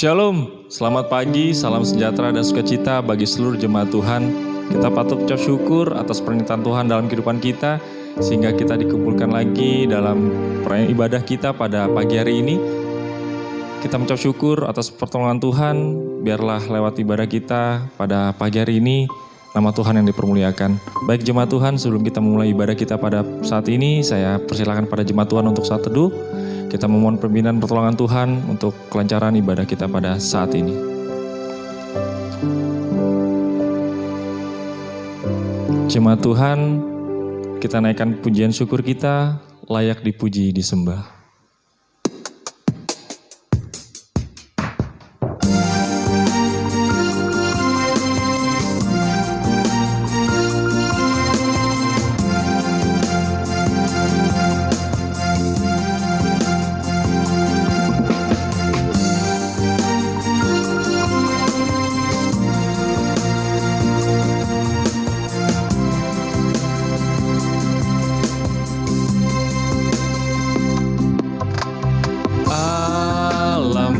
Shalom, selamat pagi, salam sejahtera dan sukacita bagi seluruh jemaat Tuhan. Kita patut ucap syukur atas pernyataan Tuhan dalam kehidupan kita, sehingga kita dikumpulkan lagi dalam perayaan ibadah kita pada pagi hari ini. Kita mengucap syukur atas pertolongan Tuhan, biarlah lewat ibadah kita pada pagi hari ini, nama Tuhan yang dipermuliakan. Baik jemaat Tuhan, sebelum kita memulai ibadah kita pada saat ini, saya persilakan pada jemaat Tuhan untuk saat teduh. Kita memohon pembinaan pertolongan Tuhan untuk kelancaran ibadah kita pada saat ini. Jemaat Tuhan, kita naikkan pujian syukur kita, layak dipuji disembah.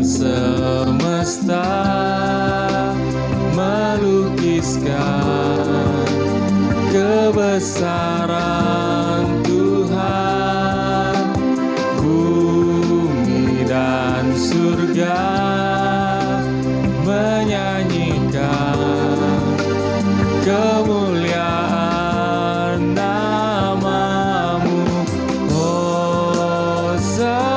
Semesta melukiskan kebesaran Tuhan, bumi dan surga menyanyikan kemuliaan namamu, Hosana.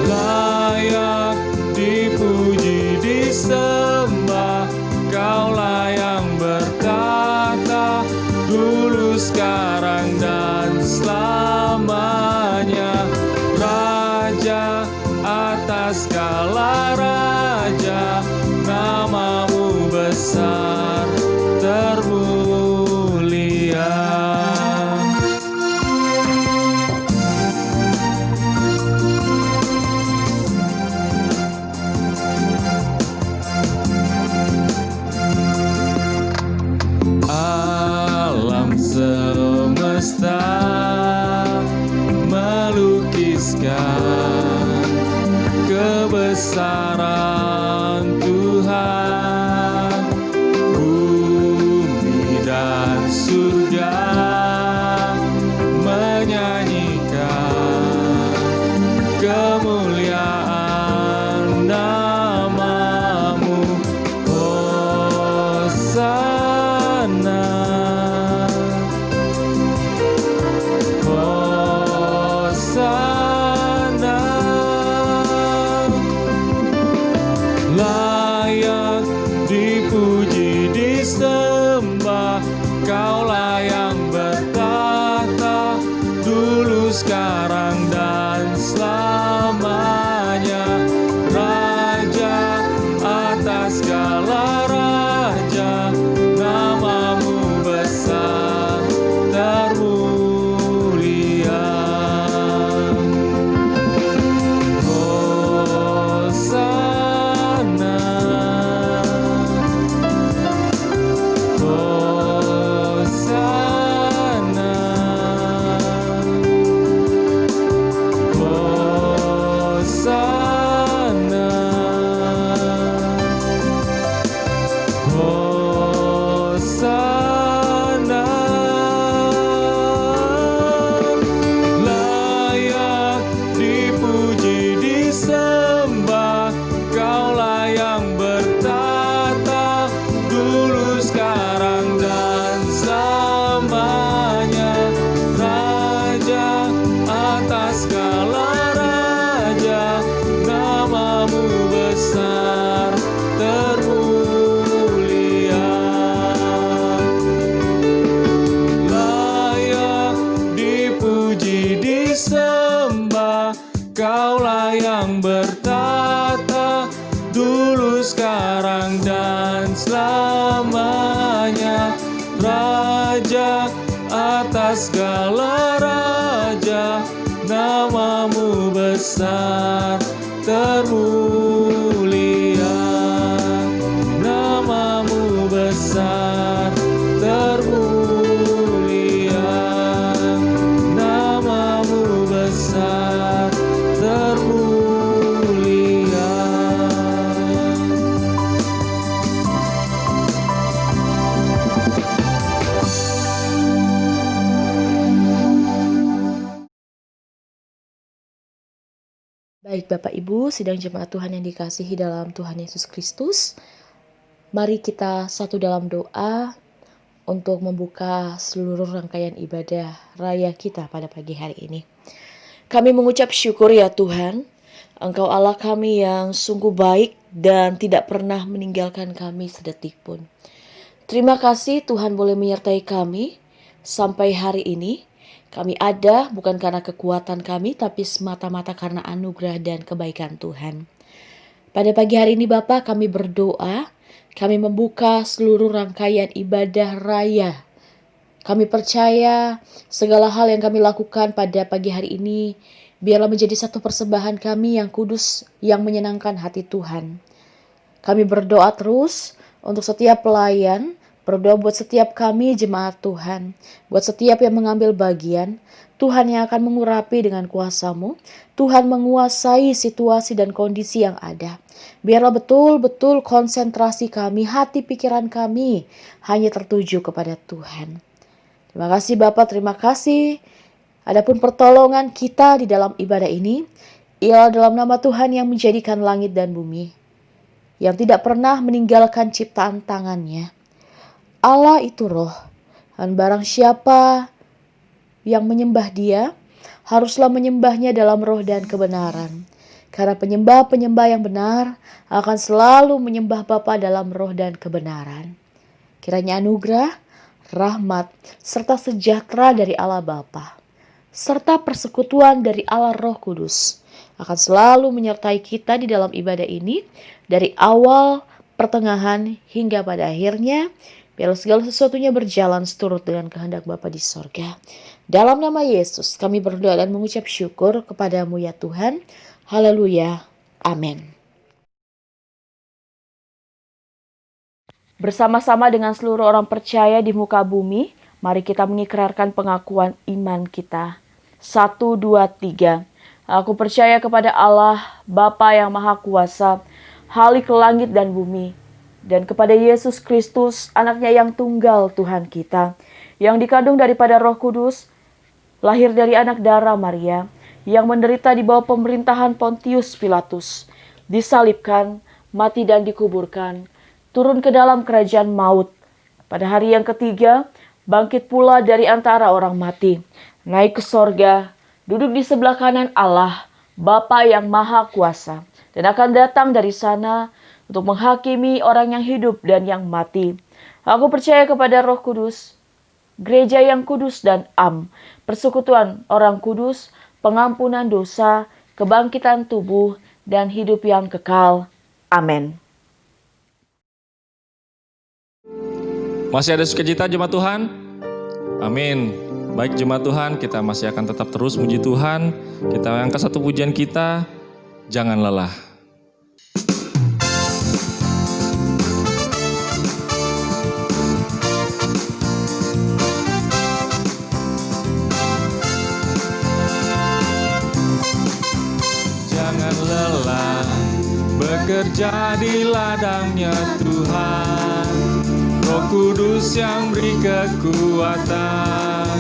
Layak dipuji disembah, Kaulah yang bertata dulu sekarang dan selamanya, Raja atas segala raja, namamu besar termulia. Alam semesta melukiskan kebesaran Tuhan, bumi dan surga menyanyikan kemuliaan namamu, Hosana. Hosana, layak dipuji disembah, Kaulah yang bertata dulu sekarang dan selamanya, Raja atas segala raja, namamu besar termulia. Hosana, Hosana, Hosana, Hosana. Layak dipuji disembah, Kaulah yang bertata dulu sekarang dan selamanya, Raja atas segala raja, namamu besar termulia. Layak dipuji disembah, Kaulah yang bertata dulu sekarang dan selamanya, Raja atas segala raja, namamu besar termulia, namamu besar Baik Bapak Ibu, sidang jemaat Tuhan yang dikasihi dalam Tuhan Yesus Kristus. Mari kita satu dalam doa untuk membuka seluruh rangkaian ibadah raya kita pada pagi hari ini. Kami mengucap syukur ya Tuhan, Engkau Allah kami yang sungguh baik dan tidak pernah meninggalkan kami sedetik pun. Terima kasih Tuhan boleh menyertai kami sampai hari ini. Kami ada bukan karena kekuatan kami, tapi semata-mata karena anugerah dan kebaikan Tuhan. Pada pagi hari ini Bapa, kami berdoa, kami membuka seluruh rangkaian ibadah raya. Kami percaya segala hal yang kami lakukan pada pagi hari ini, biarlah menjadi satu persembahan kami yang kudus, yang menyenangkan hati Tuhan. Kami berdoa terus untuk setiap pelayan, berdoa buat setiap kami jemaat Tuhan, buat setiap yang mengambil bagian. Tuhan yang akan mengurapi dengan kuasa-Mu, Tuhan menguasai situasi dan kondisi yang ada. Biarlah betul-betul konsentrasi kami, hati pikiran kami hanya tertuju kepada Tuhan. Terima kasih Bapak, terima kasih. Adapun pertolongan kita di dalam ibadah ini, ialah dalam nama Tuhan yang menjadikan langit dan bumi, yang tidak pernah meninggalkan ciptaan tangannya. Allah itu roh, dan barang siapa yang menyembah Dia, haruslah menyembahnya dalam roh dan kebenaran. Karena penyembah-penyembah yang benar akan selalu menyembah Bapa dalam roh dan kebenaran. Kiranya anugerah, rahmat, serta sejahtera dari Allah Bapa, serta persekutuan dari Allah Roh Kudus akan selalu menyertai kita di dalam ibadah ini, dari awal, pertengahan, hingga pada akhirnya. Biarlah segala sesuatunya berjalan seturut dengan kehendak Bapa di sorga. Dalam nama Yesus kami berdoa dan mengucap syukur kepadamu ya Tuhan. Haleluya. Amin. Bersama-sama dengan seluruh orang percaya di muka bumi, mari kita mengikrarkan pengakuan iman kita. 1, 2, 3. Aku percaya kepada Allah, Bapa yang Maha Kuasa, Khalik langit dan bumi, dan kepada Yesus Kristus, anaknya yang tunggal Tuhan kita, yang dikandung daripada Roh Kudus, lahir dari anak darah Maria, yang menderita di bawah pemerintahan Pontius Pilatus, disalibkan, mati dan dikuburkan, turun ke dalam kerajaan maut. Pada hari yang ketiga, bangkit pula dari antara orang mati, naik ke sorga, duduk di sebelah kanan Allah, Bapa yang Maha Kuasa, dan akan datang dari sana untuk menghakimi orang yang hidup dan yang mati. Aku percaya kepada Roh Kudus, gereja yang kudus dan persekutuan orang kudus, pengampunan dosa, kebangkitan tubuh, dan hidup yang kekal. Amin. Masih ada sukacita jemaat Tuhan? Amin. Baik jemaat Tuhan, kita masih akan tetap terus muji Tuhan. Kita angkat satu pujian kita, jangan lelah. Bekerja di ladangnya Tuhan, Roh Kudus yang beri kekuatan,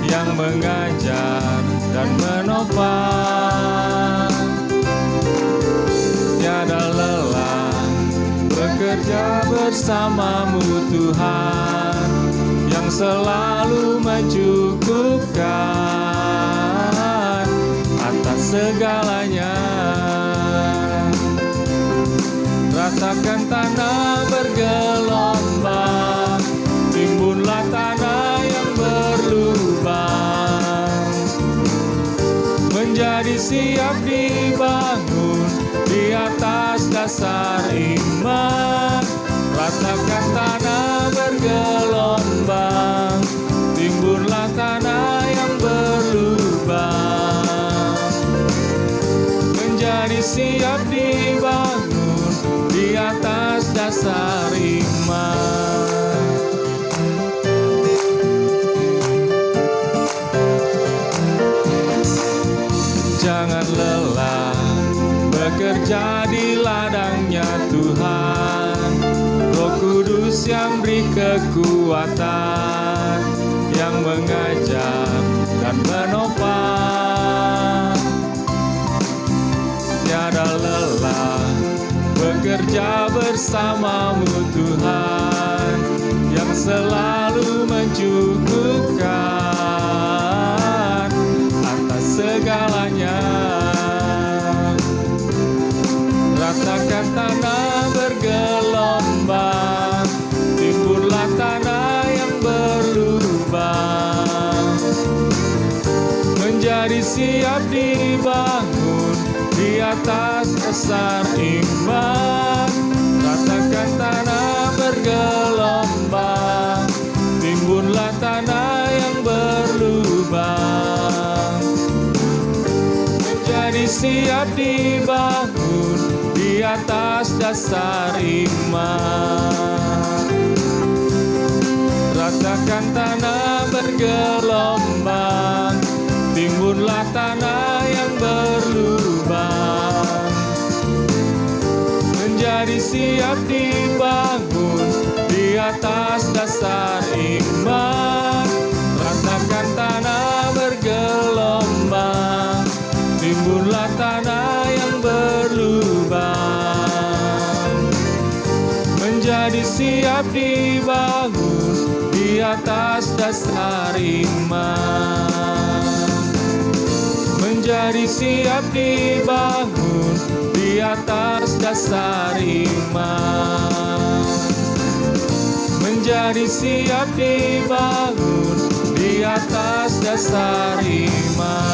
yang mengajar dan menopang. Tiada lelah bekerja bersamamu Tuhan, yang selalu mencukupkan atas segalanya. Rasakan tanah bergelombang, timbunlah tanah yang berlubang, menjadi siap dibangun di atas dasar iman. Rasakan tanah bergelombang, timbunlah tanah yang berlubang, menjadi siap dibangun di atas dasar iman. Jangan lelah bekerja di ladangnya Tuhan, Roh Kudus yang beri kekuatan, yang mengajar dan menopang. bersamamu Tuhan, yang selalu mencukupkan atas segalanya. Rasakan tanah bergelombang, timbullah tanah yang berlubang, menjadi siap dibangun di atas dasar iman. Rasakan tanah bergelombang, timbullah tanah yang berlubang, menjadi siap dibangun di atas dasar iman. Rasakan tanah bergelombang, timbunlah tanah yang berlubang, menjadi siap dibangun di atas dasar iman. Rasakan tanah bergelombang, timbunlah tanah yang berlubang, menjadi siap dibangun di atas dasar iman, menjadi siap dibangun di atas dasar iman, menjadi siap dibangun di atas dasar iman.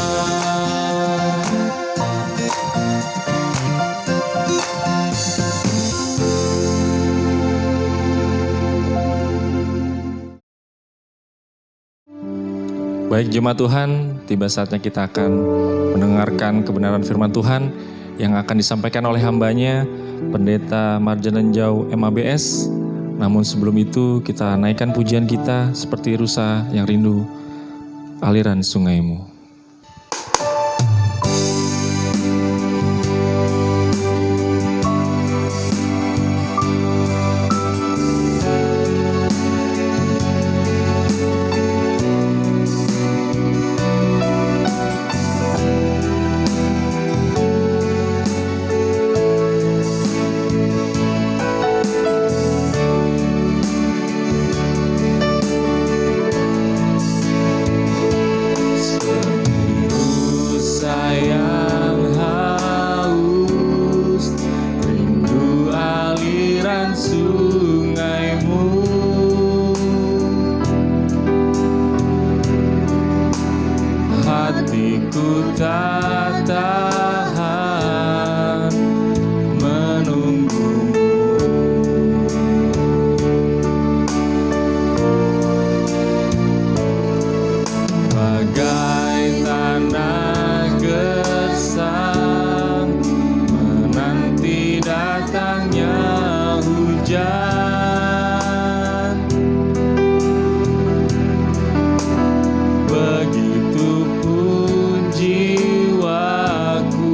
Baik jemaat Tuhan, tiba saatnya kita akan mendengarkan kebenaran firman Tuhan yang akan disampaikan oleh hambanya, Pendeta Marjalanjau MABS. Namun sebelum itu kita naikkan pujian kita seperti rusa yang rindu aliran sungaimu. Begitupun jiwaku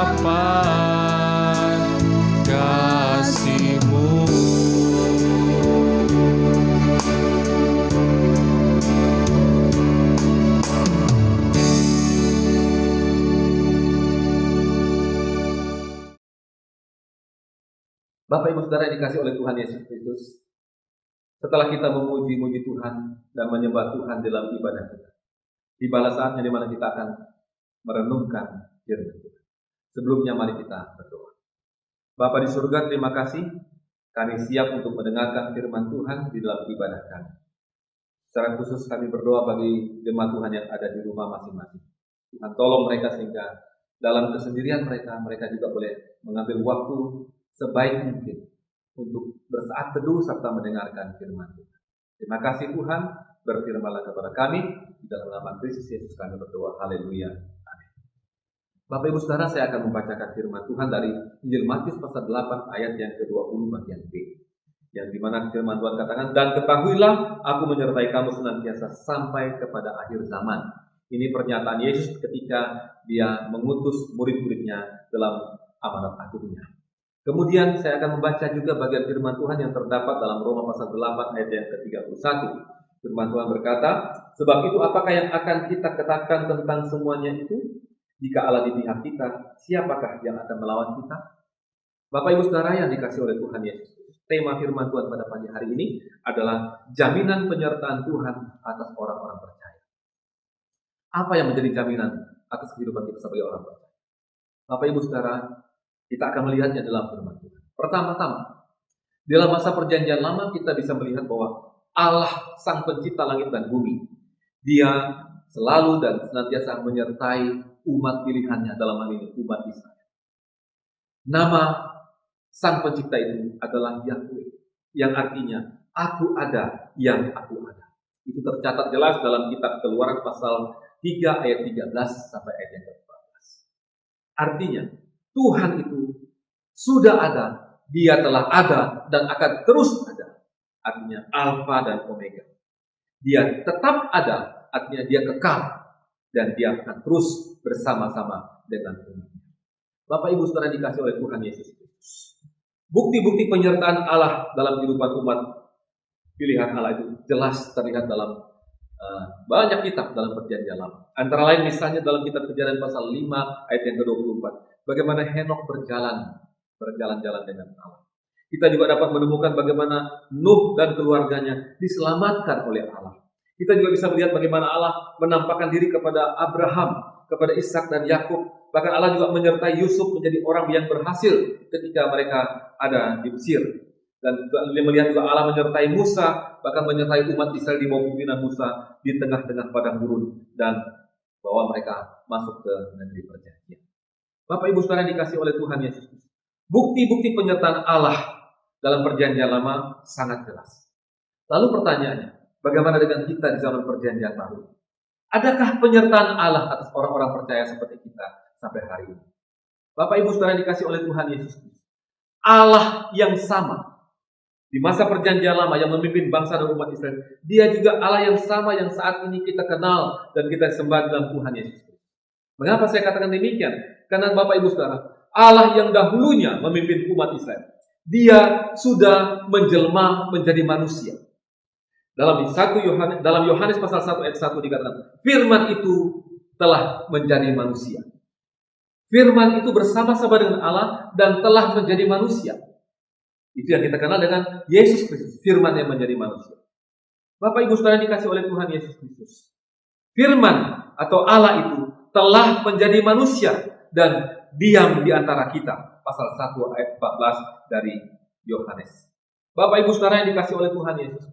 urapan kasih-Mu. Bapak Ibu Saudara yang dikasihi oleh Tuhan Yesus Kristus, setelah kita memuji-muji Tuhan dan menyembah Tuhan dalam ibadah kita, tibalah saatnya di mana kita akan merenungkan firman Tuhan. Sebelumnya mari kita berdoa. Bapa di surga, terima kasih kami siap untuk mendengarkan firman Tuhan di dalam ibadah kami. Secara khusus kami berdoa bagi jemaat Tuhan yang ada di rumah masing-masing. Tuhan tolong mereka sehingga dalam kesendirian mereka juga boleh mengambil waktu sebaik mungkin untuk bersaat teduh serta mendengarkan firman Tuhan. Terima kasih Tuhan, berfirmanlah kepada kami, di dalam nama Kristus Yesus kami berdoa, haleluya, amin. Bapak Ibu Saudara, saya akan membacakan firman Tuhan dari Injil Matius pasal 8 ayat yang ke-20 bagian B, yang dimana firman Tuhan katakan, dan ketahuilah aku menyertai kamu senantiasa sampai kepada akhir zaman. Ini pernyataan Yesus ketika dia mengutus murid-muridnya dalam amanat agungnya. Kemudian saya akan membaca juga bagian firman Tuhan yang terdapat dalam Roma pasal 8 ayat yang ke-31. Firman Tuhan berkata, sebab itu apakah yang akan kita katakan tentang semuanya itu? Jika Allah di pihak kita, siapakah yang akan melawan kita? Bapak Ibu Saudara yang dikasihi oleh Tuhan Yesus, tema firman Tuhan pada pagi hari ini adalah jaminan penyertaan Tuhan atas orang-orang percaya. Apa yang menjadi jaminan atas kehidupan kita sebagai orang percaya? Bapak Ibu Saudara, kita akan melihatnya dalam firman Tuhan. Pertama-tama, dalam masa perjanjian lama kita bisa melihat bahwa Allah sang pencipta langit dan bumi, Dia selalu dan senantiasa menyertai umat pilihannya, dalam hal ini umat Israel. Nama sang pencipta itu adalah Yahweh, yang artinya aku ada yang aku ada. Itu tercatat jelas dalam kitab Keluaran pasal 3 ayat 13 sampai ayat yang ke-14. Artinya Tuhan itu sudah ada, Dia telah ada dan akan terus ada. Artinya Alfa dan Omega. Dia tetap ada, artinya Dia kekal dan Dia akan terus bersama-sama dengan umatnya. Bapak Ibu Saudara dikasihi oleh Tuhan Yesus Kristus. Bukti-bukti penyertaan Allah dalam kehidupan umat pilihan Allah itu jelas terlihat dalam banyak kitab dalam perjanjian lama. Antara lain misalnya dalam kitab Kejadian pasal 5 ayat yang ke-24. Bagaimana Henokh berjalan-jalan dengan Allah. Kita juga dapat menemukan bagaimana Nuh dan keluarganya diselamatkan oleh Allah. Kita juga bisa melihat bagaimana Allah menampakkan diri kepada Abraham, kepada Ishak dan Yakub. Bahkan Allah juga menyertai Yusuf menjadi orang yang berhasil ketika mereka ada di Mesir. Dan kita melihat juga Allah menyertai Musa, bahkan menyertai umat Israel di bawah pimpinan Musa di tengah-tengah padang gurun dan bawa mereka masuk ke negeri perjanjian. Bapak Ibu Saudara dikasihi oleh Tuhan Yesus. Bukti-bukti penyertaan Allah dalam perjanjian lama sangat jelas. Lalu pertanyaannya, bagaimana dengan kita di zaman perjanjian baru? Adakah penyertaan Allah atas orang-orang percaya seperti kita sampai hari ini? Bapak Ibu Saudara dikasihi oleh Tuhan Yesus. Allah yang sama di masa perjanjian lama yang memimpin bangsa dan umat Israel, Dia juga Allah yang sama yang saat ini kita kenal dan kita sembah dalam Tuhan Yesus. Mengapa saya katakan demikian? Karena Bapak Ibu Saudara, Allah yang dahulunya memimpin umat Israel, Dia sudah menjelma menjadi manusia. Dalam Yohanes pasal 1 ayat 1 dikatakan, firman itu telah menjadi manusia. Firman itu bersama-sama dengan Allah dan telah menjadi manusia. Itu yang kita kenal dengan Yesus Kristus, firman yang menjadi manusia. Bapak Ibu Saudara dikasihi oleh Tuhan Yesus Kristus. Firman atau Allah itu telah menjadi manusia dan diam di antara kita. Pasal 1 ayat 14 dari Yohanes. Bapak Ibu Saudara yang dikasihi oleh Tuhan Yesus.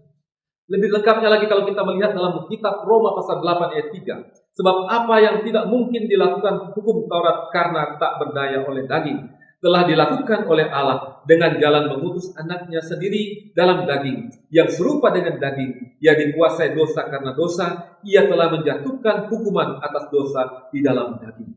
Lebih lengkapnya lagi kalau kita melihat dalam kitab Roma pasal 8 ayat 3. Sebab apa yang tidak mungkin dilakukan hukum Taurat karena tak berdaya oleh daging, telah dilakukan oleh Allah dengan jalan mengutus anaknya sendiri dalam daging, yang serupa dengan daging, ia dikuasai dosa karena dosa, ia telah menjatuhkan hukuman atas dosa di dalam daging.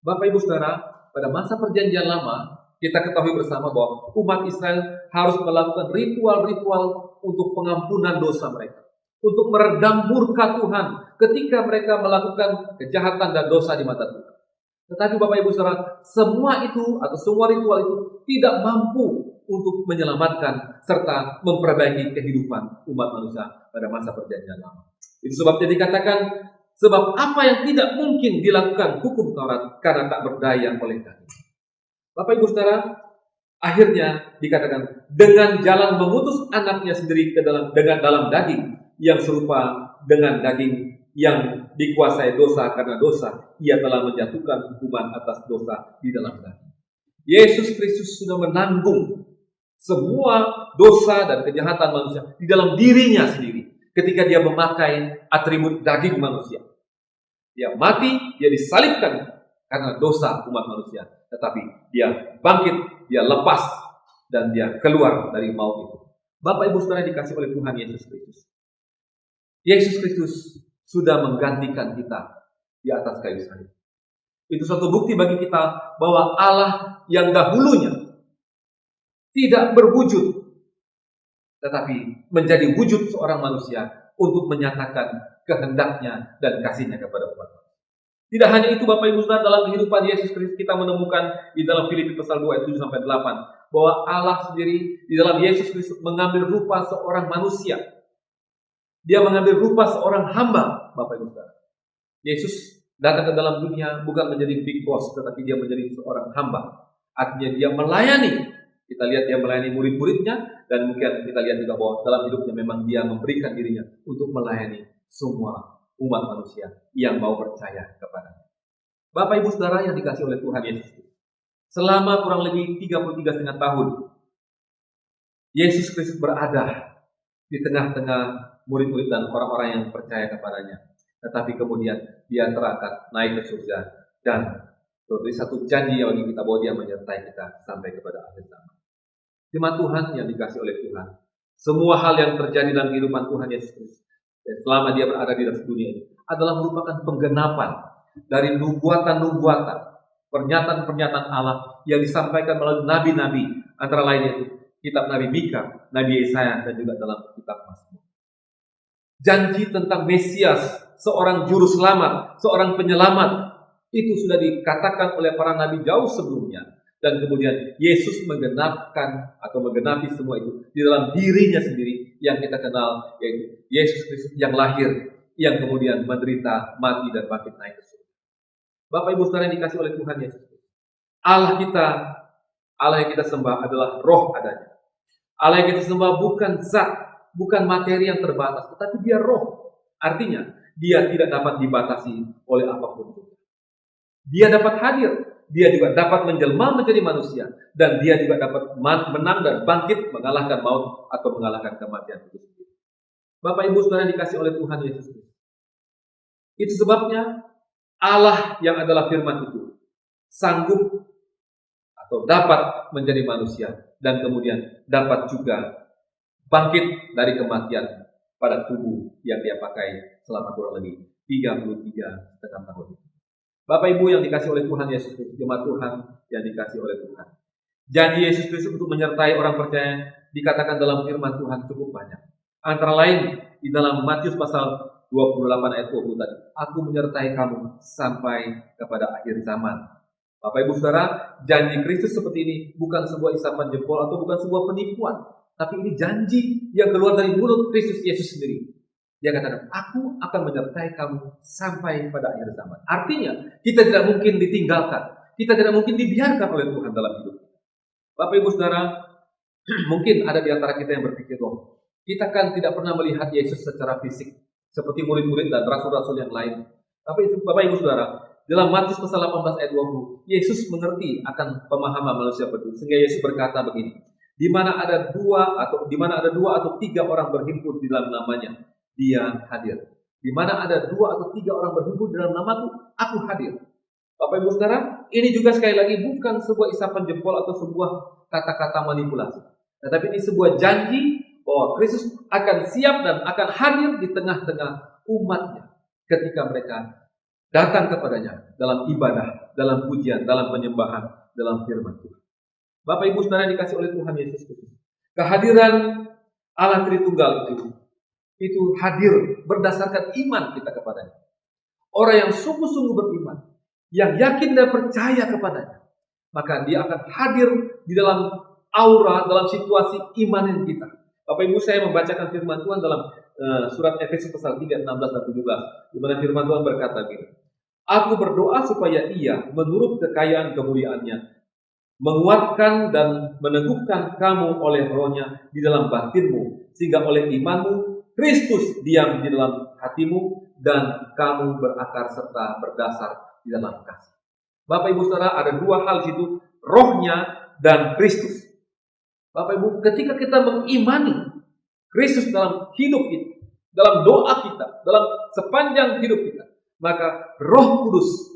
Bapak Ibu Saudara, pada masa perjanjian lama, kita ketahui bersama bahwa umat Israel harus melakukan ritual-ritual untuk pengampunan dosa mereka, untuk meredam murka Tuhan ketika mereka melakukan kejahatan dan dosa di mata Tuhan. Tetapi Bapak Ibu Saudara, semua itu atau semua ritual itu tidak mampu untuk menyelamatkan serta memperbaiki kehidupan umat manusia pada masa perjanjian lama. Itu sebabnya dikatakan, sebab apa yang tidak mungkin dilakukan hukum Taurat karena tak berdaya oleh kami. Bapak Ibu Saudara, akhirnya dikatakan dengan jalan mengutus anaknya sendiri dengan dalam daging yang serupa dengan daging yang dikuasai dosa karena dosa, ia telah menjatuhkan hukuman atas dosa di dalam daging. Yesus Kristus sudah menanggung semua dosa dan kejahatan manusia di dalam dirinya sendiri ketika dia memakai atribut daging manusia. Dia mati, dia disalibkan karena dosa umat manusia, tetapi dia bangkit, dia lepas, dan dia keluar dari maut itu. Bapak Ibu Saudara dikasih oleh Tuhan Yesus Kristus. Yesus Kristus sudah menggantikan kita di atas kayu salib. Itu suatu bukti bagi kita bahwa Allah yang dahulunya tidak berwujud, tetapi menjadi wujud seorang manusia untuk menyatakan kehendaknya dan kasihnya kepada umat manusia. Tidak hanya itu Bapak Ibu Saudara, dalam kehidupan Yesus Kristus kita menemukan di dalam Filipi pasal 2 ayat 7-8 bahwa Allah sendiri di dalam Yesus Kristus mengambil rupa seorang manusia. Dia mengambil rupa seorang hamba, Bapak Ibu Saudara. Yesus datang ke dalam dunia bukan menjadi big boss, tetapi dia menjadi seorang hamba. Artinya dia melayani. Kita lihat dia melayani murid-muridnya, dan mungkin kita lihat juga bahwa dalam hidupnya memang dia memberikan dirinya untuk melayani semua umat manusia yang mau percaya kepadanya. Bapak Ibu Saudara yang dikasih oleh Tuhan Yesus, selama kurang lebih 33,5 tahun, Yesus Kristus berada di tengah-tengah murid-murid dan orang-orang yang percaya kepadanya. Tetapi kemudian dia terangkat naik ke surga, dan beri satu janji bagi kita bahwa dia menyertai kita sampai kepada akhir zaman. Jemaat Tuhan yang dikasih oleh Tuhan, semua hal yang terjadi dalam kehidupan Tuhan Yesus Kristus selama dia berada di dalam dunia ini adalah merupakan penggenapan dari nubuatan-nubuatan, pernyataan-pernyataan Allah yang disampaikan melalui nabi-nabi, antara lain itu kitab Nabi Mika, Nabi Yesaya, dan juga dalam kitab Mazmur. Janji tentang Mesias, seorang juru selamat, seorang penyelamat, itu sudah dikatakan oleh para nabi jauh sebelumnya. Dan kemudian Yesus menggenapi semua itu di dalam dirinya sendiri yang kita kenal, yaitu Yesus Kristus yang lahir, yang kemudian menderita, mati, dan bangkit naik ke surga. Bapak Ibu Saudara yang dikasih oleh Tuhan Yesus, Allah yang kita sembah adalah roh adanya. Allah yang kita sembah bukan zat, bukan materi yang terbatas, tetapi dia roh. Artinya, dia tidak dapat dibatasi oleh apapun juga. Dia dapat hadir, dia juga dapat menjelma menjadi manusia, dan dia juga dapat menang dan bangkit, mengalahkan maut atau mengalahkan kematian itu sendiri. Bapak Ibu Saudara dikasih oleh Tuhan Yesus. Itu sebabnya Allah yang adalah firman itu sanggup atau dapat menjadi manusia, dan kemudian dapat juga bangkit dari kematian pada tubuh yang dia pakai selama kurang lebih 33,5 tahun. Bapak Ibu yang dikasih oleh Tuhan Yesus Kristus, jemaat Tuhan yang dikasih oleh Tuhan, janji Yesus Kristus untuk menyertai orang percaya dikatakan dalam firman Tuhan cukup banyak. Antara lain di dalam Matius pasal 28 ayat 20 tadi, aku menyertai kamu sampai kepada akhir zaman. Bapak Ibu Saudara, janji Kristus seperti ini bukan sebuah isapan jempol atau bukan sebuah penipuan, tapi ini janji yang keluar dari mulut Kristus Yesus sendiri. Dia katakan, aku akan menyertai kamu sampai pada akhir zaman. Artinya, kita tidak mungkin ditinggalkan. Kita tidak mungkin dibiarkan oleh Tuhan dalam hidup kita. Bapak Ibu Saudara, mungkin ada di antara kita yang berpikir, loh, kita kan tidak pernah melihat Yesus secara fisik, seperti murid-murid dan rasul-rasul yang lain. Tapi Bapak Ibu Saudara, dalam Matius pasal 18 ayat 20, Yesus mengerti akan pemahaman manusia betul. Sehingga Yesus berkata begini, di mana ada dua atau tiga orang berhimpun di dalam namanya, dia hadir. Di mana ada 2 atau 3 orang berhimpun dalam namaku, aku hadir. Bapak Ibu Saudara, ini juga sekali lagi bukan sebuah isapan jempol atau sebuah kata-kata manipulasi. Tetapi ini sebuah janji bahwa Kristus akan siap dan akan hadir di tengah-tengah umatnya ketika mereka datang kepadanya dalam ibadah, dalam pujian, dalam penyembahan, dalam firman Tuhan. Bapak Ibu Saudara dikasih oleh Tuhan Yesus Kristus, kehadiran Allah Tritunggal itu hadir berdasarkan iman kita kepadanya. Orang yang sungguh-sungguh beriman, yang yakin dan percaya kepadanya, maka dia akan hadir di dalam aura, dalam situasi imanin kita. Bapak Ibu, saya membacakan firman Tuhan dalam surat Efesus pasal 3, 16 dan 17, di mana firman Tuhan berkata begini, Aku berdoa supaya ia menurut kekayaan kemuliaannya menguatkan dan meneguhkan kamu oleh rohnya di dalam batinmu, sehingga oleh imanmu Kristus diam di dalam hatimu dan kamu berakar serta berdasar di dalam kasih. Bapak Ibu Saudara, ada dua hal di situ, rohnya dan Kristus. Bapak Ibu, ketika kita mengimani Kristus dalam hidup kita, dalam doa kita, dalam sepanjang hidup kita, maka Roh Kudus,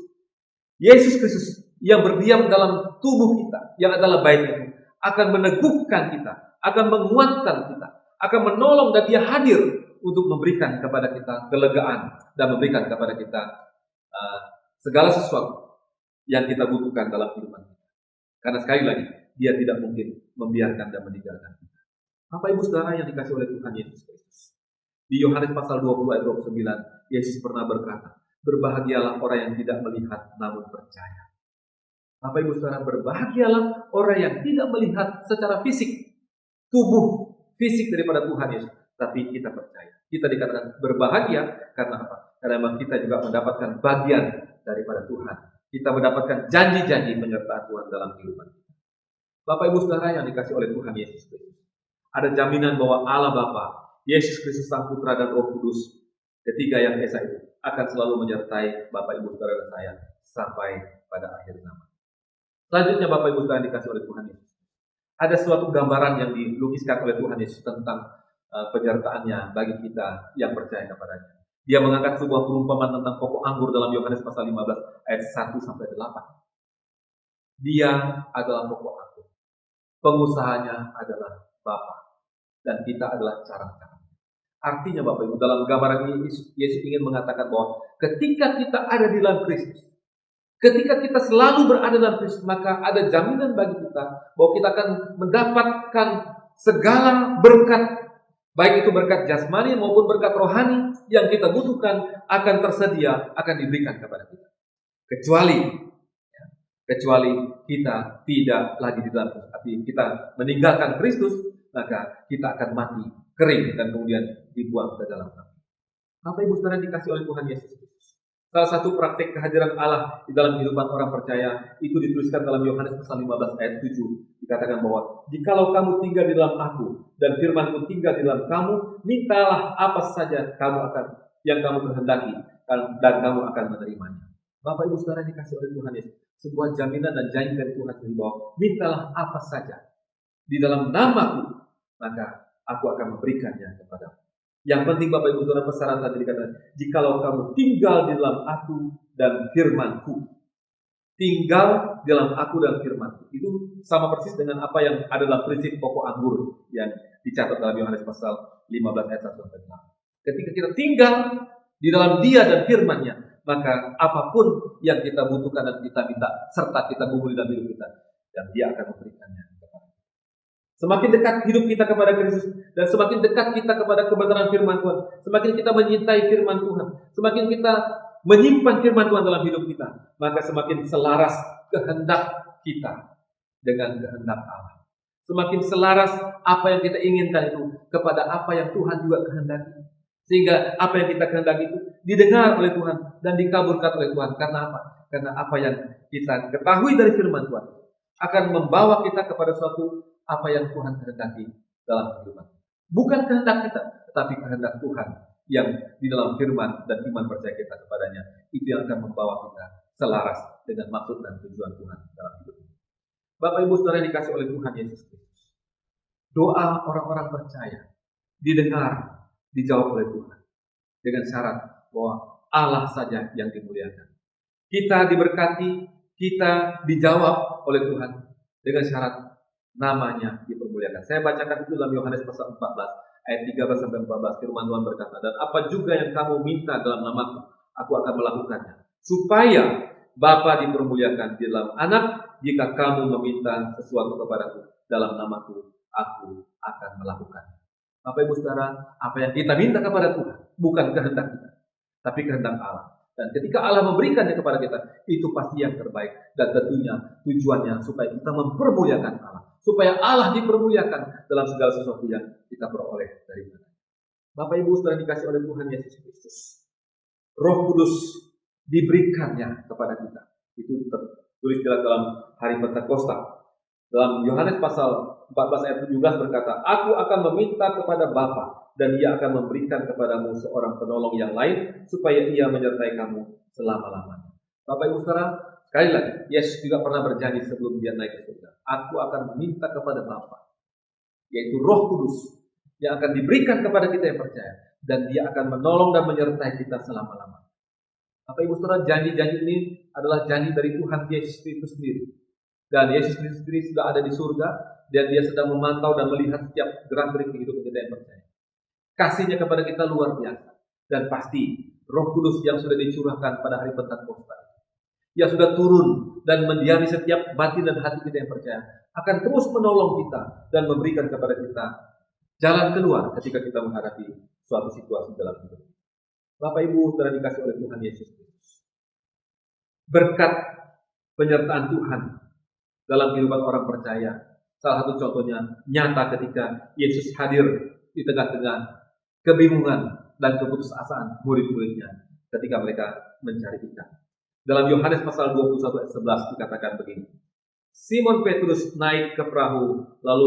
Yesus Kristus yang berdiam dalam tubuh kita, yang adalah bait itu, akan meneguhkan kita, akan menguatkan kita, akan menolong, dan dia hadir untuk memberikan kepada kita kelegaan dan memberikan kepada kita segala sesuatu yang kita butuhkan dalam kehidupan kita. Karena sekali lagi, dia tidak mungkin membiarkan dan meninggalkan kita. Bapak Ibu Saudara yang dikasihi oleh Tuhan Yesus Kristus, di Yohanes pasal 20 ayat 29, Yesus pernah berkata, berbahagialah orang yang tidak melihat namun percaya. Bapak Ibu Saudara, berbahagialah orang yang tidak melihat secara fisik, tubuh fisik daripada Tuhan Yesus, tapi kita percaya. Kita dikatakan berbahagia karena apa? Karena memang kita juga mendapatkan bagian daripada Tuhan. Kita mendapatkan janji-janji penyertaan Tuhan dalam kehidupan kita. Bapak Ibu Saudara yang dikasihi oleh Tuhan Yesus Kristus, ada jaminan bahwa Allah Bapa, Yesus Kristus Sang Putra dan Roh Kudus, ketiga yang esa itu, akan selalu menyertai Bapak Ibu Saudara dan saya sampai pada akhir zaman. Selanjutnya Bapak Ibu Saudara dikasihi oleh Tuhan Yesus, ada suatu gambaran yang dilukiskan oleh Tuhan Yesus tentang penyertaannya bagi kita yang percaya kepadanya. Dia mengangkat sebuah perumpamaan tentang pokok anggur dalam Yohanes pasal 15 ayat 1 sampai 8. Dia adalah pokok anggur, pengusahanya adalah Bapa, dan kita adalah carang-carang. Artinya Bapak Ibu, dalam gambaran ini Yesus ingin mengatakan bahwa ketika kita ada di dalam Kristus, ketika kita selalu berada dalam Kristus, maka ada jaminan bagi kita bahwa kita akan mendapatkan segala berkat, baik itu berkat jasmani maupun berkat rohani yang kita butuhkan akan tersedia, akan diberikan kepada kita. Kecuali kita tidak lagi di dalam Kristus, tapi kita meninggalkan Kristus, maka kita akan mati kering dan kemudian dibuang ke dalam api. Bapak Ibu Saudara dikasihi oleh Tuhan Yesus Kristus, salah satu praktik kehadiran Allah di dalam kehidupan orang percaya itu dituliskan dalam Yohanes pasal 15 ayat 7. Dikatakan bahwa jikalau kamu tinggal di dalam aku dan firman-Ku tinggal di dalam kamu, mintalah apa saja yang kamu kehendaki dan kamu akan menerimanya. Bapak Ibu Saudara dikasihi oleh Tuhan Yesus, sebuah jaminan dan janji dari Tuhan sendiri bahwa mintalah apa saja di dalam namaku, maka aku akan memberikannya kepadamu. Yang penting Bapak Ibu Saudara, persyaratan tadi dikatakan, jikalau kamu tinggal di dalam aku dan firman-Ku. Tinggal di dalam aku dan firman-Ku. Itu sama persis dengan apa yang ada dalam prinsip pokok anggur yang dicatat dalam Yohanes pasal 15 ayat 1 sampai 8. Ketika kita tinggal di dalam Dia dan firman-Nya, maka apapun yang kita butuhkan dan kita minta, serta kita gumuli dalam hidup kita, dan Dia akan memberikannya. Semakin dekat hidup kita kepada Kristus dan semakin dekat kita kepada kebenaran firman Tuhan, semakin kita menyintai firman Tuhan, semakin kita menyimpan firman Tuhan dalam hidup kita, maka semakin selaras kehendak kita dengan kehendak Allah. Semakin selaras apa yang kita inginkan itu kepada apa yang Tuhan juga kehendaki. Sehingga apa yang kita kehendaki itu didengar oleh Tuhan dan dikabulkan oleh Tuhan. Karena apa? Karena apa yang kita ketahui dari firman Tuhan akan membawa kita kepada suatu apa yang Tuhan kehendaki dalam kehidupan. Bukan kehendak kita, tetapi kehendak Tuhan yang di dalam firman dan iman percaya kita kepadanya. Itu yang akan membawa kita selaras dengan maksud dan tujuan Tuhan dalam hidup kita. Bapak Ibu Saudara dikasihi oleh Tuhan Yesus Kristus, doa orang-orang percaya didengar, dijawab oleh Tuhan dengan syarat bahwa Allah saja yang dimuliakan. Kita diberkati, kita dijawab oleh Tuhan dengan syarat namanya dipermuliakan. Saya bacakan itu dalam Yohanes pasal 14 ayat 13 sampai 14. Firman Tuhan berkata, dan apa juga yang kamu minta dalam namaku, aku akan melakukannya, supaya Bapa dipermuliakan di dalam Anak. Jika kamu meminta sesuatu kepadaku dalam namaku, aku akan melakukannya. Bapak Ibu Saudara, apa yang kita minta kepada Tuhan bukan kehendak kita, tapi kehendak Allah. Dan ketika Allah memberikannya kepada kita, itu pasti yang terbaik. Dan tentunya tujuannya supaya kita mempermuliakan Allah. Supaya Allah dipermuliakan dalam segala sesuatu yang kita peroleh dari mana. Bapak Ibu saudara dikasih oleh Tuhan Yesus Kristus, Roh Kudus diberikannya kepada kita. Itu tertulis dalam hari Pentakosta. Dalam Yohanes pasal 14 ayat 17 berkata, "Aku akan meminta kepada Bapa, dan Ia akan memberikan kepadamu seorang penolong yang lain, supaya Ia menyertai kamu selama-lamanya." Bapak Ibu saudara, sekali lagi, Yesus juga pernah berjanji sebelum Dia naik ke surga, "Aku akan meminta kepada Bapa," yaitu Roh Kudus, yang akan diberikan kepada kita yang percaya, dan Dia akan menolong dan menyertai kita selama-lamanya. Bapak Ibu saudara, janji-janji ini adalah janji dari Tuhan Yesus Kristus sendiri. Dan Yesus Kristus sendiri sudah ada di surga, dan Dia sedang memantau dan melihat setiap gerak-gerik kehidupan kita yang percaya. Kasih-Nya kepada kita luar biasa. Dan pasti Roh Kudus yang sudah dicurahkan pada hari Pentakosta, yang sudah turun dan mendiami setiap batin dan hati kita yang percaya, akan terus menolong kita dan memberikan kepada kita jalan keluar ketika kita menghadapi suatu situasi dalam hidup. Bapak Ibu saudara dikasih oleh Tuhan Yesus Kristus, berkat penyertaan Tuhan dalam kehidupan orang percaya, salah satu contohnya nyata ketika Yesus hadir di tengah-tengah kebingungan dan keputusasaan murid-muridnya ketika mereka mencari ikan. Dalam Yohanes pasal 21 ayat 11 dikatakan begini, "Simon Petrus naik ke perahu lalu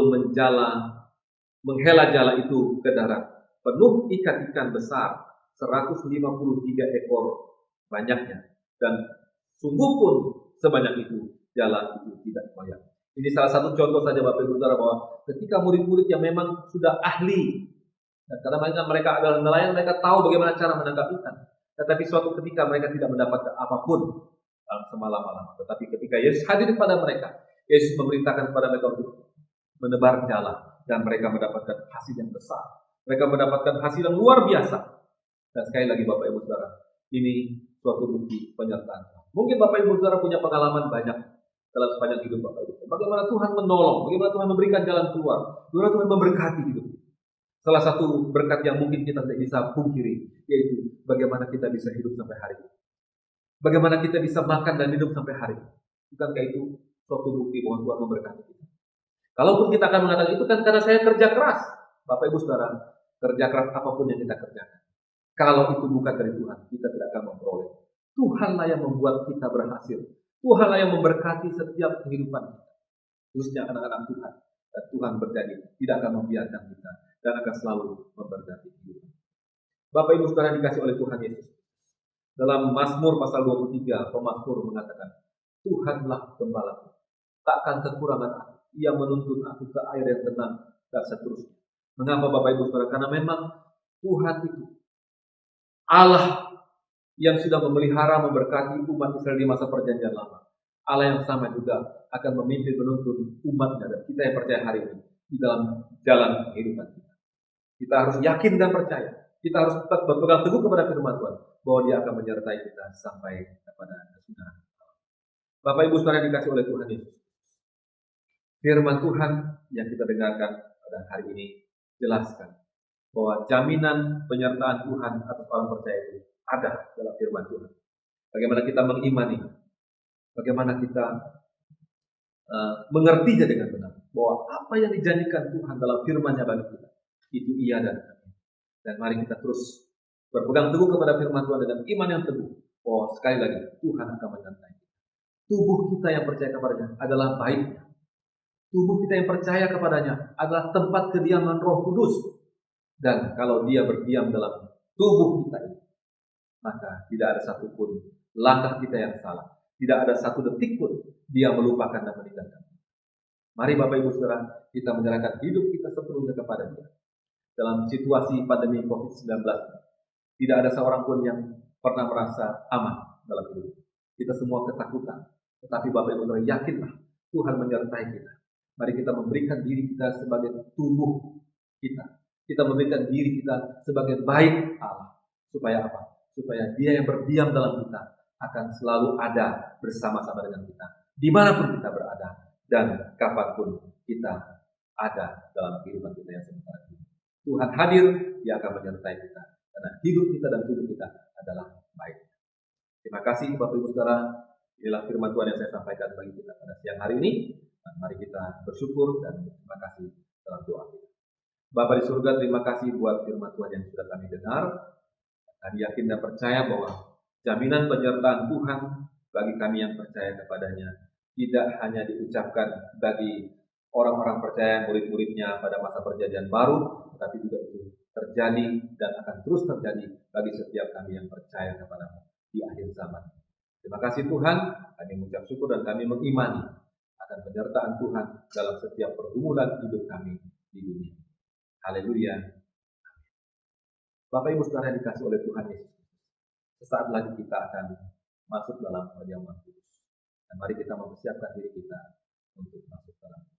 menghela jala itu ke darat, penuh ikan-ikan besar, 153 ekor banyaknya, dan sungguh pun sebanyak itu jala itu tidak goyah." Ini salah satu contoh saja Bapak Ibu saudara, bahwa ketika murid-murid yang memang sudah ahli, dan karena mereka adalah nelayan, mereka tahu bagaimana cara menangkap ikan. Tetapi suatu ketika mereka tidak mendapatkan apapun dalam semalam-malam. Tetapi ketika Yesus hadir kepada mereka, Yesus memerintahkan kepada mereka untuk menebar jala, dan mereka mendapatkan hasil yang besar. Mereka mendapatkan hasil yang luar biasa. Dan sekali lagi Bapak Ibu saudara, ini suatu bukti penyertaan Tuhan. Mungkin Bapak Ibu saudara punya pengalaman banyak dalam sepanjang hidup Bapak Ibu. Bagaimana Tuhan menolong, bagaimana Tuhan memberikan jalan keluar, bagaimana Tuhan memberkati hidup. Salah satu berkat yang mungkin kita tidak bisa pungkiri, yaitu bagaimana kita bisa hidup sampai hari ini. Bagaimana kita bisa makan dan hidup sampai hari ini. Bukankah itu suatu bukti bahwa Tuhan memberkati kita? Kalaupun kita akan mengatakan itu kan karena saya kerja keras. Bapak Ibu saudara, kerja keras apapun yang kita kerjakan, kalau itu bukan dari Tuhan, kita tidak akan memperoleh. Tuhanlah yang membuat kita berhasil. Tuhanlah yang memberkati setiap kehidupan kita, khususnya anak-anak Tuhan. Dan Tuhan berjanji tidak akan membiarkan kita, dan akan selalu memberkati kita. Bapak Ibu saudara dikasih oleh Tuhan Yesus, dalam Mazmur pasal 23, pemazmur mengatakan, "Tuhanlah gembalaku, takkan kekurangan aku. Ia menuntun aku ke air yang tenang," dan seterusnya. Mengapa Bapak Ibu saudara? Karena memang Tuhan itu Allah yang sudah memelihara, memberkati umat Israel di masa perjanjian lama. Allah yang sama juga akan memimpin, menuntun umatnya dan kita yang percaya hari ini di dalam jalan kehidupan kita. Kita harus yakin dan percaya. Kita harus tetap berpegang teguh kepada firman Tuhan, bahwa Dia akan menyertai kita sampai kepada kesudahan. Bapak Ibu saudara dikasih oleh Tuhan Yesus, firman Tuhan yang kita dengarkan pada hari ini jelaskan bahwa jaminan penyertaan Tuhan atas orang percaya itu ada dalam firman Tuhan. Bagaimana kita mengimani, bagaimana kita mengertinya dengan benar, bahwa apa yang dijanjikan Tuhan dalam firman-Nya bagi kita, itu iya dan amin. Dan mari kita terus berpegang teguh kepada firman Tuhan dengan iman yang teguh, bahwa sekali lagi Tuhan akan menyertai kita. Tubuh kita yang percaya kepadanya adalah baiknya. Tubuh kita yang percaya kepadanya adalah tempat kediaman Roh Kudus. Dan kalau Dia berdiam dalam tubuh kita ini, maka tidak ada satupun langkah kita yang salah. Tidak ada satu detik pun Dia melupakan dan meninggalkan. Mari Bapak Ibu saudara, kita menyerahkan hidup kita sepenuhnya kepada Dia. Dalam situasi pandemi COVID-19, tidak ada seorang pun yang pernah merasa aman dalam hidup. Kita semua ketakutan. Tetapi Bapak Ibu saudara, yakinlah Tuhan menyertai kita. Mari kita memberikan diri kita sebagai tubuh kita. Kita memberikan diri kita sebagai baik Allah. Supaya apa? Supaya Dia yang berdiam dalam kita akan selalu ada bersama-sama dengan kita, dimanapun kita berada dan kapanpun kita ada dalam kehidupan kita yang sementara ini. Tuhan hadir, Dia akan menyertai kita, karena hidup kita dan tubuh kita adalah baik. Terima kasih Bapak Ibu Saudara, inilah firman Tuhan yang saya sampaikan bagi kita pada siang hari ini. Dan mari kita bersyukur dan berterima kasih dalam doa kita. Bapa di surga, terima kasih buat firman Tuhan yang sudah kami dengar. Kami yakin dan percaya bahwa jaminan penyertaan Tuhan bagi kami yang percaya kepadanya tidak hanya diucapkan bagi orang-orang percaya, murid-muridnya pada masa perjanjian baru, tetapi juga itu terjadi dan akan terus terjadi bagi setiap kami yang percaya kepada-Mu di akhir zaman. Terima kasih Tuhan, kami mengucap syukur dan kami mengimani akan penyertaan Tuhan dalam setiap pergumulan hidup kami di dunia. Haleluya. Bapak Ibu Saudara yang dikasih oleh Tuhan Yesus, sesaat lagi kita akan masuk dalam perjamuan kudus. Dan mari kita mempersiapkan diri kita untuk masuk dalam perjamuan.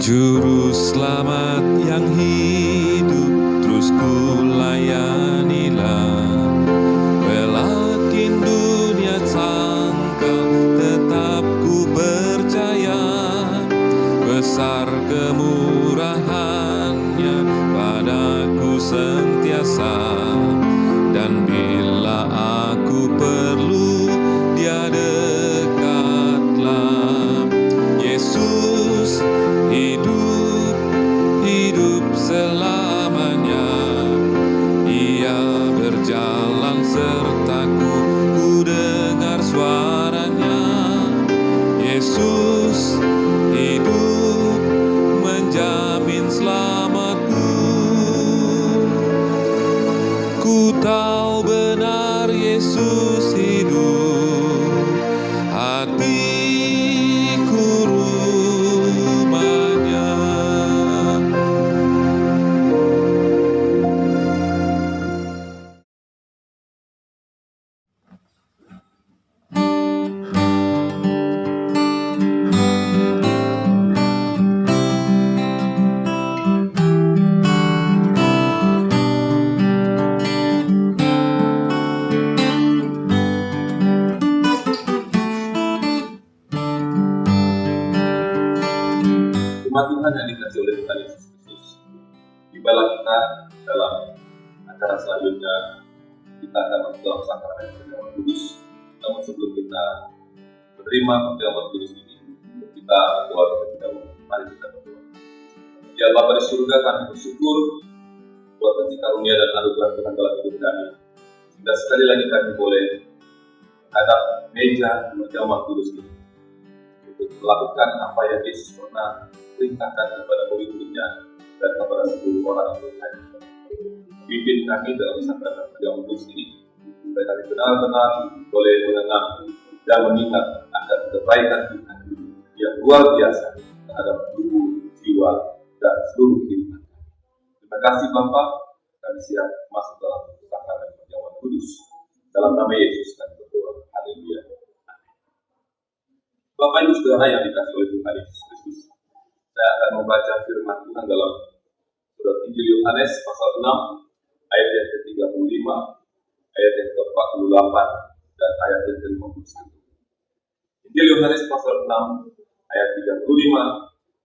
Juru selamat yang hidup terus ku layanilah, walakin dunia sangkal tetap ku percaya, besar kemurahannya padaku sentiasa, dan bila aku perlu Jemaat Tuhan yang dikasihi oleh Tuhan Yesus Kristus, tibalah kita dalam acara selanjutnya. Kita akan masuk dalam sakramen perjamuan kudus. Namun sebelum kita menerima perjamuan kudus ini, kita berdoa terlebih dahulu. Mari kita berdoa. Ya Bapa di surga, kami bersyukur buat kasih karunia dan anugerah Tuhan dalam hidup kami. Sehingga sekali lagi kami boleh menghadap meja perjamuan kudus ini untuk melakukan apa yang Yesus pernah perintahkan kepada murid-muridnya dan kepada seluruh orang yang percaya. Pimpin kami dalam sakramen perjamuan kudus ini, supaya kami benar-benar boleh mengenal dan mengingat akan kebaikan Tuhan yang luar biasa terhadap tubuh, jiwa, dan seluruh kehidupan. Terima kasih Bapa, kami siap masuk dalam sakramen perjamuan kudus. Dalam nama Yesus kami berdoa. Haleluya. Bapak Ibu Saudara yang dikasihi oleh Tuhan Yesus Kristus, saya akan membaca firman Tuhan dalam surat Injil Yohanes pasal 6 ayat yang ke-35, ayat yang ke-48 dan ayat yang ke-51. Injil Yohanes pasal 6 ayat 35,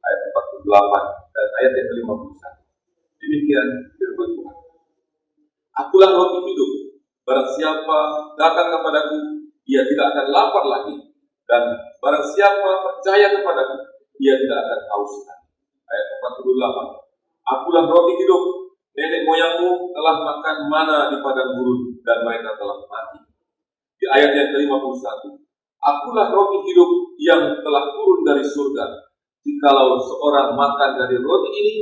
ayat 48 dan ayat yang ke-51. Demikian firman Tuhan. Akulah roti hidup. Barang siapa datang kepadaku, ia tidak akan lapar lagi. Dan barang siapa percaya kepadaku, ia tidak akan haus lagi. Ayat 48. Akulah roti hidup. Nenek moyangmu telah makan mana di padang gurun dan mereka telah mati. Di ayat yang ke-51. Akulah roti hidup yang telah turun dari surga. Jikalau seorang makan dari roti ini,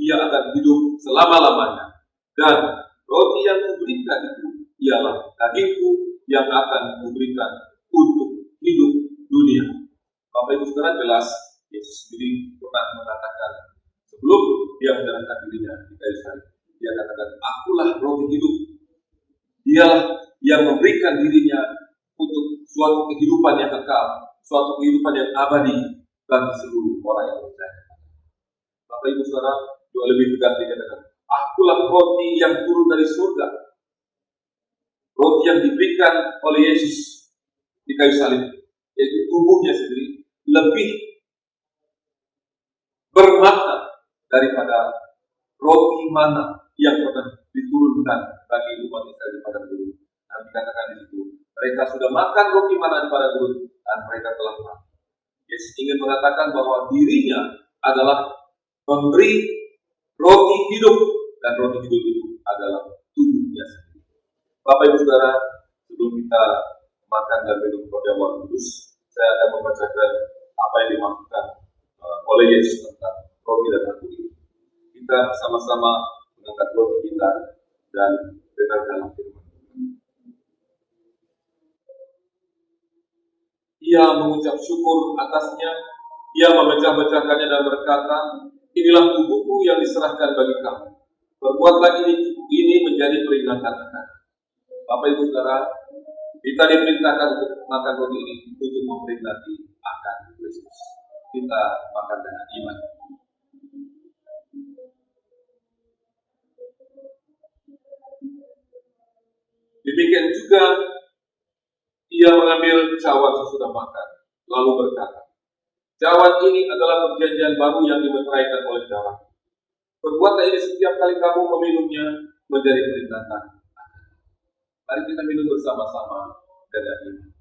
ia akan hidup selama-lamanya. Dan roti yang kuberikan itu ialah dagingku yang akan kuberikan untuk hidup dunia. Bapak Ibu Saudara, jelas Yesus sendiri pernah mengatakan sebelum dia menyerahkan dirinya di kayu salib, dia katakan, akulah roti hidup. Dialah yang memberikan dirinya untuk suatu kehidupan yang kekal, suatu kehidupan yang abadi bagi seluruh orang yang percaya. Bapak Ibu Saudara, juga lebih tegas dikatakan, akulah roti yang turun dari surga. Roti yang diberikan oleh Yesus di kayu salib, yaitu tubuhnya sendiri, lebih bermakna daripada roti mana yang pernah diturunkan bagi umat Israel di padang gurun. Dan dikatakan di situ, mereka sudah makan roti mana di padang gurun dan mereka telah mati. Yesus ingin mengatakan bahwa dirinya adalah memberi roti hidup, dan roti hidup itu adalah tubuhnya sendiri. Bapak Ibu Saudara, sebelum kita makan dan minum perjamuan kudus, saya akan membacakan apa yang dimaksudkan oleh Yesus tentang roti dan aku ini. Kita bersama-sama mengangkat roti kita dan dengarkanlah firman. Ia mengucap syukur atasnya, ia memecah-mecahkannya dan berkata, inilah tubuhku yang diserahkan bagi kamu. Perbuatlah ini menjadi peringatan akan. Bapak Ibu Saudara, kita diperintahkan untuk makan roti ini untuk memperingati akan Kristus. Kita makan dengan iman. Demikian juga ia mengambil cawan sesudah makan, lalu berkata, cawan ini adalah perjanjian baru yang dimeteraikan oleh darah. Perbuatlah ini setiap kali kamu meminumnya menjadi peringatan. Mari kita minum bersama-sama dengan iman.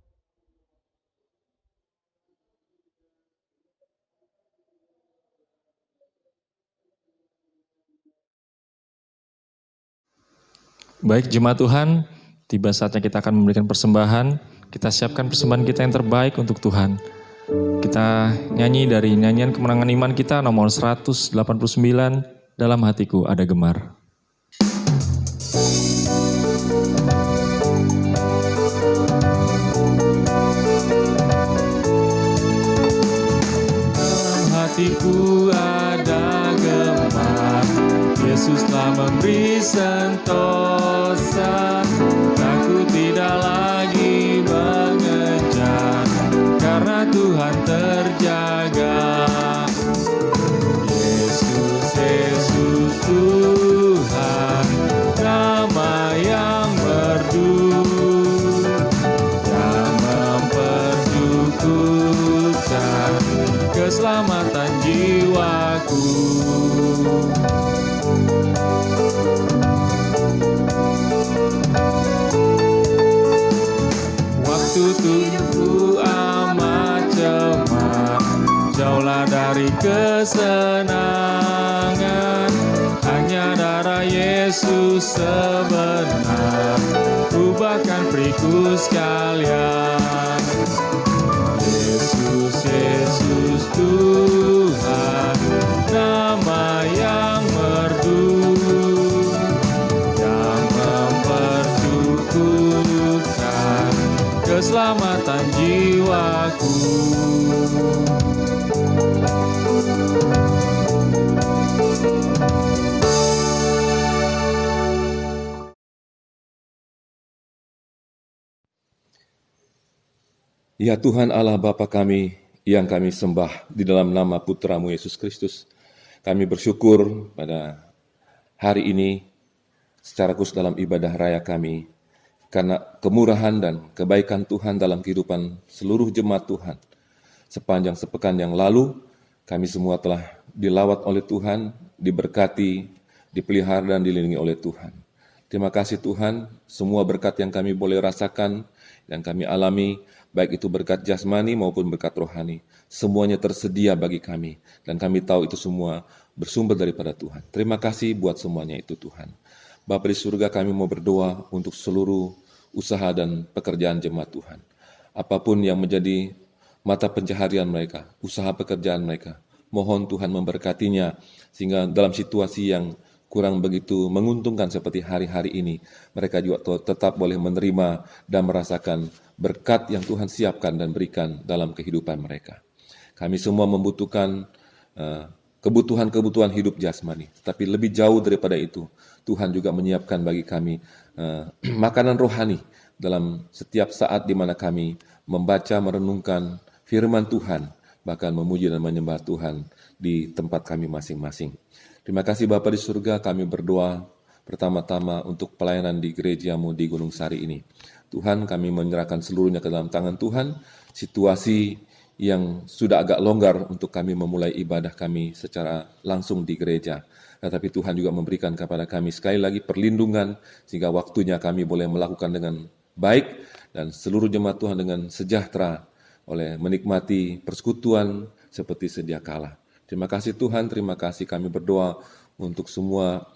Baik jemaat Tuhan, tiba saatnya kita akan memberikan persembahan. Kita siapkan persembahan kita yang terbaik untuk Tuhan. Kita nyanyi dari nyanyian kemenangan iman kita nomor 189, dalam hatiku ada gemar. Dalam hatiku ada gemar, Yesus telah memberi sentosa. Aku tidak lagi mengejar, karena Tuhan terjaga. Yesus, Yesus Tuhan, nama yang merdu, yang mempercukupkan keselamatan keselamatan jiwaku. Waktu tubuhku amat cemas, jauhlah dari kesenangan. Hanya darah Yesus sebenar, ubahkan periku sekalian. Yesus, Yesus Tuhan, nama yang merdu, yang mempercukupkan keselamatan jiwaku. Ya Tuhan Allah Bapa kami yang kami sembah di dalam nama Putra-Mu Yesus Kristus, kami bersyukur pada hari ini secara khusus dalam ibadah raya kami, karena kemurahan dan kebaikan Tuhan dalam kehidupan seluruh jemaat Tuhan. Sepanjang sepekan yang lalu, kami semua telah dilawat oleh Tuhan, diberkati, dipelihara dan dilindungi oleh Tuhan. Terima kasih Tuhan, semua berkat yang kami boleh rasakan, yang kami alami, baik itu berkat jasmani maupun berkat rohani, semuanya tersedia bagi kami, dan kami tahu itu semua bersumber daripada Tuhan. Terima kasih buat semuanya itu Tuhan. Bapa di surga, kami mau berdoa untuk seluruh usaha dan pekerjaan jemaat Tuhan. Apapun yang menjadi mata pencaharian mereka, usaha pekerjaan mereka, mohon Tuhan memberkatinya, sehingga dalam situasi yang kurang begitu menguntungkan seperti hari-hari ini, mereka juga tetap boleh menerima dan merasakan berkat yang Tuhan siapkan dan berikan dalam kehidupan mereka. Kami semua membutuhkan kebutuhan-kebutuhan hidup jasmani, tapi lebih jauh daripada itu, Tuhan juga menyiapkan bagi kami makanan rohani dalam setiap saat di mana kami membaca, merenungkan firman Tuhan, bahkan memuji dan menyembah Tuhan di tempat kami masing-masing. Terima kasih Bapa di surga, kami berdoa pertama-tama untuk pelayanan di gereja-Mu di Gunung Sari ini. Tuhan, kami menyerahkan seluruhnya ke dalam tangan Tuhan, situasi yang sudah agak longgar untuk kami memulai ibadah kami secara langsung di gereja. Tetapi Tuhan juga memberikan kepada kami sekali lagi perlindungan, sehingga waktunya kami boleh melakukan dengan baik, dan seluruh jemaat Tuhan dengan sejahtera oleh menikmati persekutuan seperti sedia kala. Terima kasih Tuhan, terima kasih kami berdoa untuk semua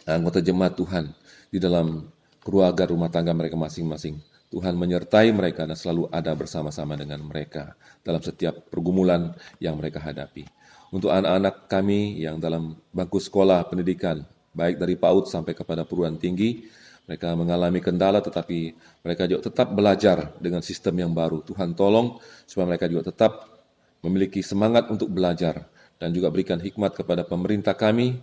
anggota jemaat Tuhan di dalam keluarga rumah tangga mereka masing-masing. Tuhan menyertai mereka dan selalu ada bersama-sama dengan mereka dalam setiap pergumulan yang mereka hadapi. Untuk anak-anak kami yang dalam bangku sekolah pendidikan, baik dari PAUD sampai kepada perguruan tinggi, mereka mengalami kendala tetapi mereka juga tetap belajar dengan sistem yang baru. Tuhan tolong supaya mereka juga tetap memiliki semangat untuk belajar, dan juga berikan hikmat kepada pemerintah kami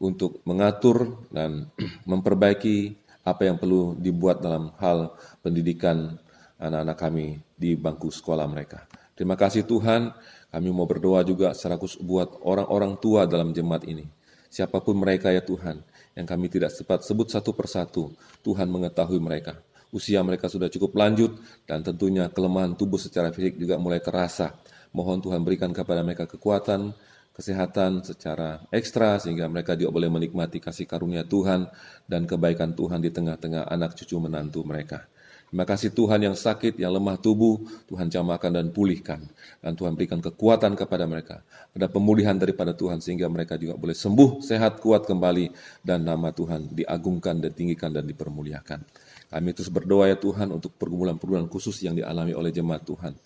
untuk mengatur dan memperbaiki apa yang perlu dibuat dalam hal pendidikan anak-anak kami di bangku sekolah mereka. Terima kasih Tuhan, kami mau berdoa juga secara khusus buat orang-orang tua dalam jemaat ini. Siapapun mereka ya Tuhan, yang kami tidak sempat sebut satu persatu, Tuhan mengetahui mereka. Usia mereka sudah cukup lanjut, dan tentunya kelemahan tubuh secara fisik juga mulai terasa. Mohon Tuhan berikan kepada mereka kekuatan, kesehatan secara ekstra, sehingga mereka juga boleh menikmati kasih karunia Tuhan dan kebaikan Tuhan di tengah-tengah anak cucu menantu mereka. Terima kasih Tuhan, yang sakit, yang lemah tubuh, Tuhan jamahkan dan pulihkan. Dan Tuhan berikan kekuatan kepada mereka. Ada pemulihan daripada Tuhan sehingga mereka juga boleh sembuh, sehat, kuat kembali. Dan nama Tuhan diagungkan, ditinggikan, dan dipermuliakan. Kami terus berdoa ya Tuhan untuk pergumulan-pergumulan khusus yang dialami oleh jemaat Tuhan.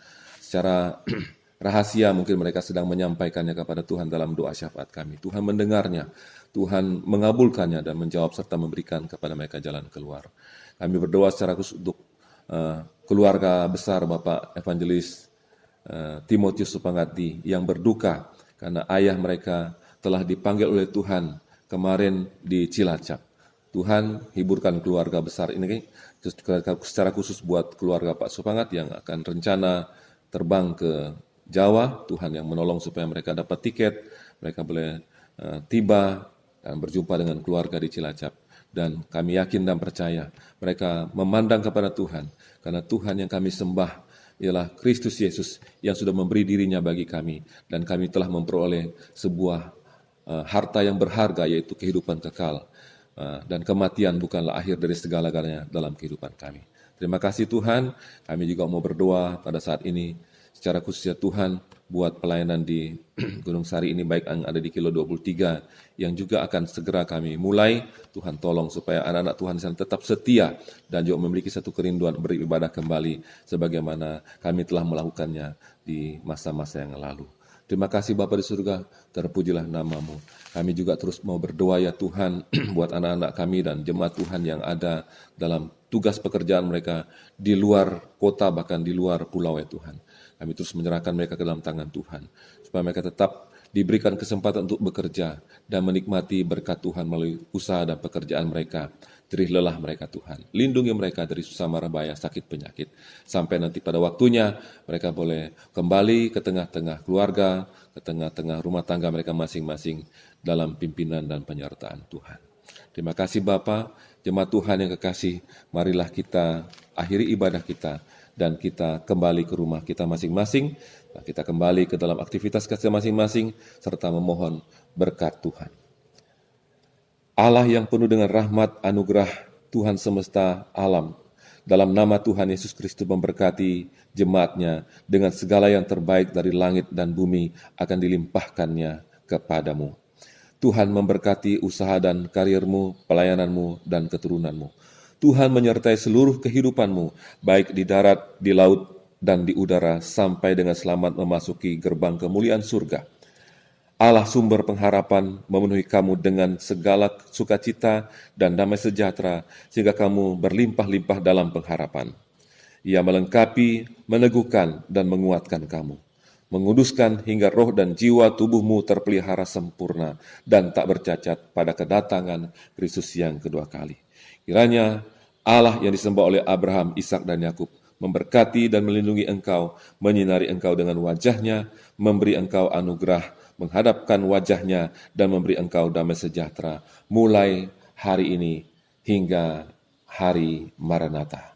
Secara rahasia mungkin mereka sedang menyampaikannya kepada Tuhan dalam doa syafaat kami. Tuhan mendengarnya, Tuhan mengabulkannya dan menjawab serta memberikan kepada mereka jalan keluar. Kami berdoa secara khusus untuk keluarga besar Bapak Evangelis Timotius Supangati yang berduka karena ayah mereka telah dipanggil oleh Tuhan kemarin di Cilacap. Tuhan hiburkan keluarga besar ini secara khusus buat keluarga Pak Supangat yang akan rencana terbang ke Jawa. Tuhan yang menolong supaya mereka dapat tiket, mereka boleh tiba dan berjumpa dengan keluarga di Cilacap. Dan kami yakin dan percaya mereka memandang kepada Tuhan, karena Tuhan yang kami sembah ialah Kristus Yesus yang sudah memberi dirinya bagi kami, dan kami telah memperoleh sebuah harta yang berharga, yaitu kehidupan kekal. Dan kematian bukanlah akhir dari segala-galanya dalam kehidupan kami. Terima kasih Tuhan, kami juga mau berdoa pada saat ini, secara khususnya Tuhan, buat pelayanan di Gunung Sari ini, baik yang ada di Kilo 23, yang juga akan segera kami mulai. Tuhan tolong supaya anak-anak Tuhan di sana tetap setia, dan juga memiliki satu kerinduan beribadah kembali, sebagaimana kami telah melakukannya di masa-masa yang lalu. Terima kasih Bapa di surga, terpujilah nama-Mu. Kami juga terus mau berdoa ya Tuhan, buat anak-anak kami dan jemaat Tuhan yang ada dalam tugas pekerjaan mereka di luar kota, bahkan di luar pulau ya Tuhan. Kami terus menyerahkan mereka ke dalam tangan Tuhan, supaya mereka tetap diberikan kesempatan untuk bekerja dan menikmati berkat Tuhan melalui usaha dan pekerjaan mereka. Jerih lelah mereka Tuhan, lindungi mereka dari susah marah bahaya, sakit penyakit, sampai nanti pada waktunya mereka boleh kembali ke tengah-tengah keluarga, ke tengah-tengah rumah tangga mereka masing-masing dalam pimpinan dan penyertaan Tuhan. Terima kasih Bapa, jemaat Tuhan yang kekasih, marilah kita akhiri ibadah kita dan kita kembali ke rumah kita masing-masing, kita kembali ke dalam aktivitas kita masing-masing, serta memohon berkat Tuhan. Allah yang penuh dengan rahmat anugerah Tuhan semesta alam, dalam nama Tuhan Yesus Kristus memberkati jemaat-Nya dengan segala yang terbaik dari langit dan bumi akan dilimpahkannya kepadamu. Tuhan memberkati usaha dan karirmu, pelayananmu, dan keturunanmu. Tuhan menyertai seluruh kehidupanmu, baik di darat, di laut, dan di udara, sampai dengan selamat memasuki gerbang kemuliaan surga. Allah sumber pengharapan memenuhi kamu dengan segala sukacita dan damai sejahtera, sehingga kamu berlimpah-limpah dalam pengharapan. Ia melengkapi, meneguhkan, dan menguatkan kamu, menguduskan hingga roh dan jiwa tubuhmu terpelihara sempurna dan tak bercacat pada kedatangan Kristus yang kedua kali. Kiranya Allah yang disembah oleh Abraham, Ishak, dan Yakub memberkati dan melindungi engkau, menyinari engkau dengan wajah-Nya, memberi engkau anugerah, menghadapkan wajah-Nya, dan memberi engkau damai sejahtera, mulai hari ini hingga hari Maranatha.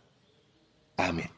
Amin.